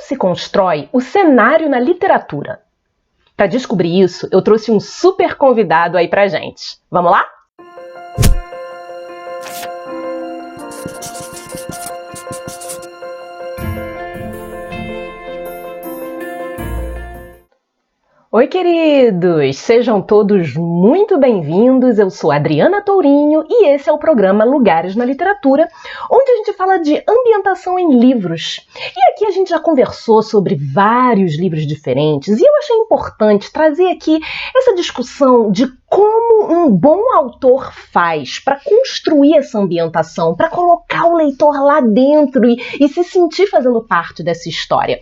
se constrói o cenário na literatura? Para descobrir isso, eu trouxe um super convidado aí pra gente. Vamos lá? Oi, queridos! Sejam todos muito bem-vindos. Eu sou Adriana Tourinho e esse é o programa Lugares na Literatura, onde a gente fala de ambientação em livros. E aqui a gente já conversou sobre vários livros diferentes e eu achei importante trazer aqui essa discussão de como um bom autor faz para construir essa ambientação, para colocar o leitor lá dentro e se sentir fazendo parte dessa história.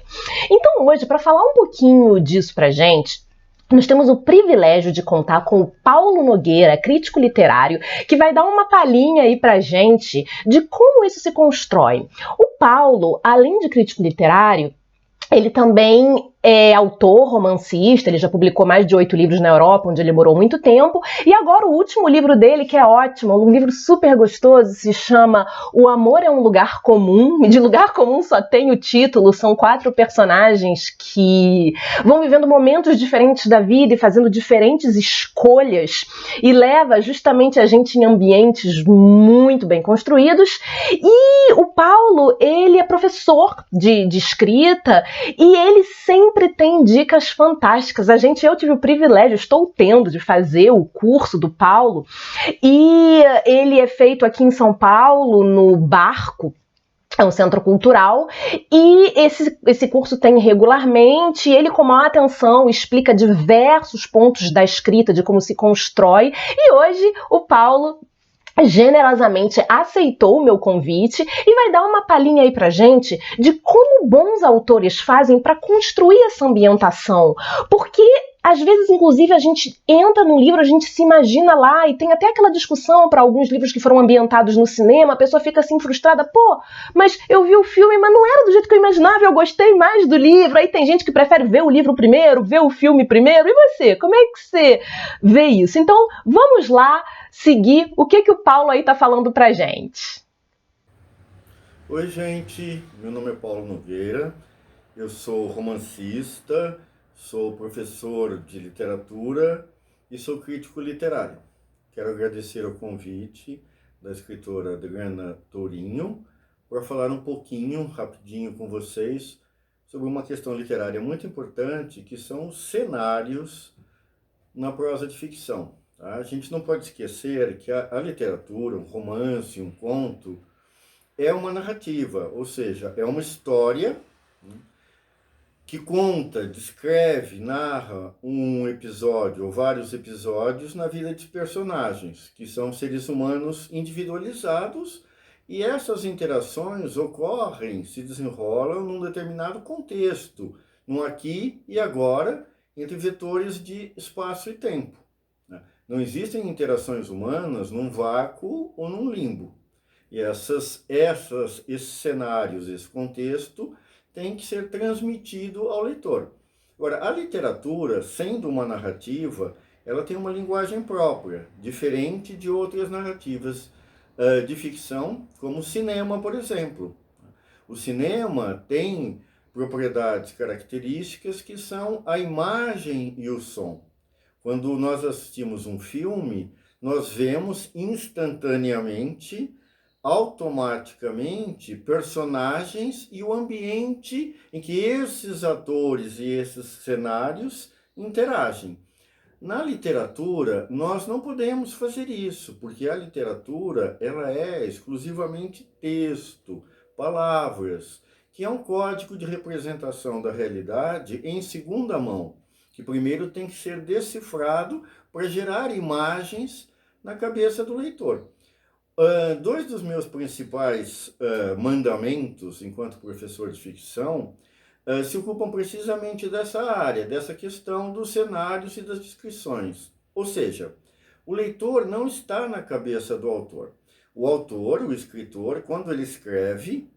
Então hoje, para falar um pouquinho disso pra gente, nós temos o privilégio de contar com o Paulo Nogueira, crítico literário, que vai dar uma palhinha aí pra gente de como isso se constrói. O Paulo, além de crítico literário, ele também é autor, romancista, ele já publicou mais de 8 livros na Europa, onde ele morou muito tempo, e agora o último livro dele, que é ótimo, um livro super gostoso, se chama O Amor é um Lugar Comum, e de lugar comum só tem o título, são 4 personagens que vão vivendo momentos diferentes da vida e fazendo diferentes escolhas, e leva justamente a gente em ambientes muito bem construídos, e o Paulo, ele é professor de escrita, e ele sempre tem dicas fantásticas. Eu tive o privilégio, estou tendo, de fazer o curso do Paulo, e ele é feito aqui em São Paulo, no Barco, é um centro cultural, e esse curso tem regularmente, ele com maior atenção explica diversos pontos da escrita, de como se constrói, e hoje o Paulo generosamente aceitou o meu convite e vai dar uma palhinha aí pra gente de como bons autores fazem para construir essa ambientação, porque às vezes, inclusive, a gente entra num livro, a gente se imagina lá, e tem até aquela discussão para alguns livros que foram ambientados no cinema, a pessoa fica assim frustrada, pô, mas eu vi o filme, mas não era do jeito que eu imaginava, eu gostei mais do livro. Aí tem gente que prefere ver o livro primeiro, ver o filme primeiro, e você? Como é que você vê isso? Então, vamos lá seguir o que o Paulo aí tá falando pra gente. Oi, gente, meu nome é Paulo Nogueira, eu sou romancista, sou professor de literatura e sou crítico literário. Quero agradecer o convite da escritora Adriana Tourinho para falar um pouquinho, rapidinho com vocês, sobre uma questão literária muito importante, que são os cenários na prosa de ficção. Tá? A gente não pode esquecer que a literatura, um romance, um conto, é uma narrativa, ou seja, é uma história que conta, descreve, narra um episódio ou vários episódios na vida de personagens, que são seres humanos individualizados, e essas interações ocorrem, se desenrolam num determinado contexto, num aqui e agora, entre vetores de espaço e tempo. Não existem interações humanas num vácuo ou num limbo. E esses cenários, esse contexto, tem que ser transmitido ao leitor. Agora, a literatura, sendo uma narrativa, ela tem uma linguagem própria, diferente de outras narrativas de ficção, como o cinema, por exemplo. O cinema tem propriedades características que são a imagem e o som. Quando nós assistimos um filme, nós vemos instantaneamente, automaticamente, personagens e o ambiente em que esses atores e esses cenários interagem. Na literatura, nós não podemos fazer isso, porque a literatura ela é exclusivamente texto, palavras, que é um código de representação da realidade em segunda mão, que primeiro tem que ser decifrado para gerar imagens na cabeça do leitor. Dois dos meus principais mandamentos enquanto professor de ficção se ocupam precisamente dessa área, dessa questão dos cenários e das descrições. Ou seja, o leitor não está na cabeça do autor. O autor, o escritor, quando ele escreve,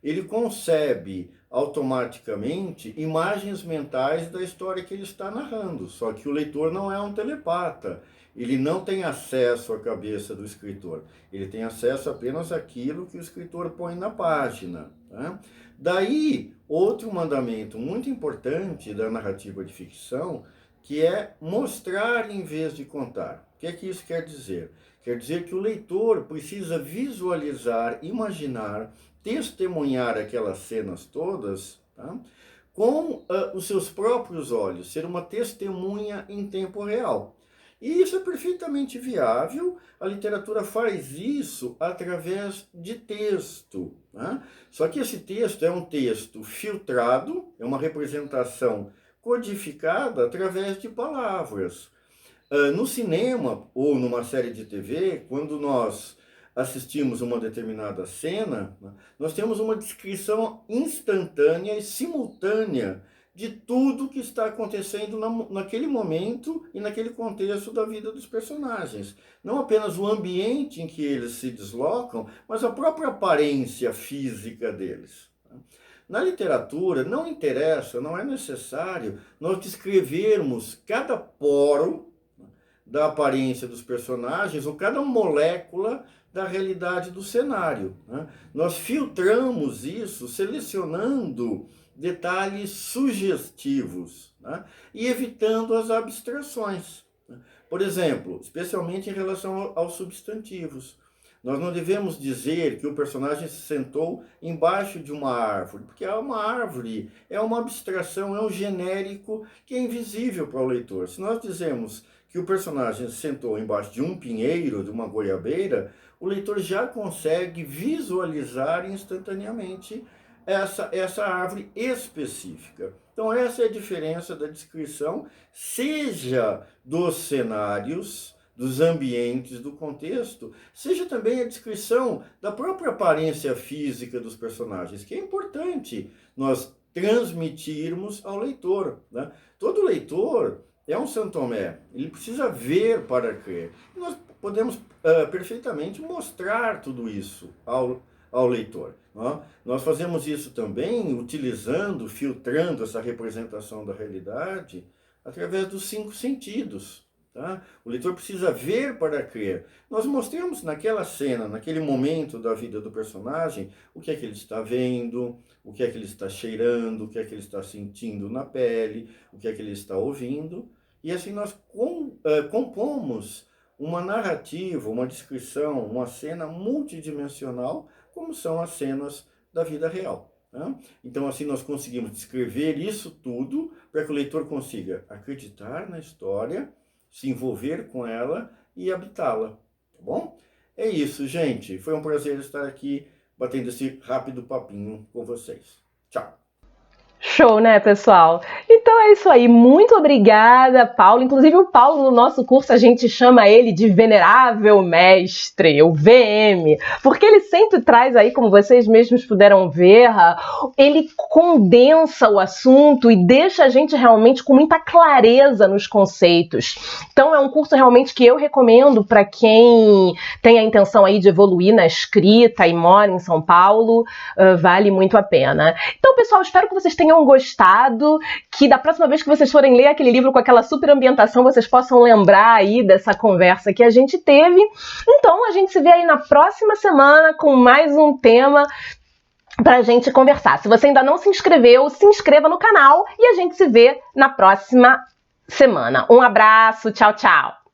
ele concebe automaticamente imagens mentais da história que ele está narrando. Só que o leitor não é um telepata. Ele não tem acesso à cabeça do escritor. Ele tem acesso apenas àquilo que o escritor põe na página. Tá? Daí, outro mandamento muito importante da narrativa de ficção, que é mostrar em vez de contar. O que é que isso quer dizer? Quer dizer que o leitor precisa visualizar, imaginar, testemunhar aquelas cenas todas, tá? Com os seus próprios olhos, ser uma testemunha em tempo real. E isso é perfeitamente viável, a literatura faz isso através de texto, né? Só que esse texto é um texto filtrado, é uma representação codificada através de palavras. No cinema ou numa série de TV, quando nós assistimos uma determinada cena, nós temos uma descrição instantânea e simultânea de tudo que está acontecendo naquele momento e naquele contexto da vida dos personagens. Não apenas o ambiente em que eles se deslocam, mas a própria aparência física deles. Na literatura, não interessa, não é necessário nós descrevermos cada poro da aparência dos personagens ou cada molécula da realidade do cenário, né? Nós filtramos isso selecionando detalhes sugestivos, né? E evitando as abstrações. Por exemplo, especialmente em relação aos substantivos. Nós não devemos dizer que o personagem se sentou embaixo de uma árvore, porque uma árvore é uma abstração, é um genérico que é invisível para o leitor. Se nós dizemos que o personagem se sentou embaixo de um pinheiro, de uma goiabeira, o leitor já consegue visualizar instantaneamente essa árvore específica. Então essa é a diferença da descrição, seja dos cenários, dos ambientes, do contexto, seja também a descrição da própria aparência física dos personagens, que é importante nós transmitirmos ao leitor, né? Todo leitor é um São Tomé, ele precisa ver para crer. E nós podemos perfeitamente mostrar tudo isso ao leitor. Né? Nós fazemos isso também utilizando, filtrando essa representação da realidade através dos 5 sentidos. Tá? O leitor precisa ver para crer. Nós mostramos naquela cena, naquele momento da vida do personagem, o que é que ele está vendo, o que é que ele está cheirando, o que é que ele está sentindo na pele, o que é que ele está ouvindo. E assim nós compomos uma narrativa, uma descrição, uma cena multidimensional, como são as cenas da vida real. Tá? Então assim nós conseguimos descrever isso tudo para que o leitor consiga acreditar na história, se envolver com ela e habitá-la, tá bom? É isso, gente. Foi um prazer estar aqui batendo esse rápido papinho com vocês. Tchau! Show, né, pessoal? Então é isso aí. Muito obrigada, Paulo. Inclusive, o Paulo, no nosso curso, a gente chama ele de Venerável Mestre, o VM, porque ele sempre traz aí, como vocês mesmos puderam ver, ele condensa o assunto e deixa a gente realmente com muita clareza nos conceitos. Então, é um curso realmente que eu recomendo para quem tem a intenção aí de evoluir na escrita e mora em São Paulo. Vale muito a pena. Então, pessoal, espero que vocês tenham gostado, que da próxima vez que vocês forem ler aquele livro com aquela super ambientação, vocês possam lembrar aí dessa conversa que a gente teve. Então, a gente se vê aí na próxima semana com mais um tema pra gente conversar. Se você ainda não se inscreveu, se inscreva no canal e a gente se vê na próxima semana. Um abraço, tchau, tchau!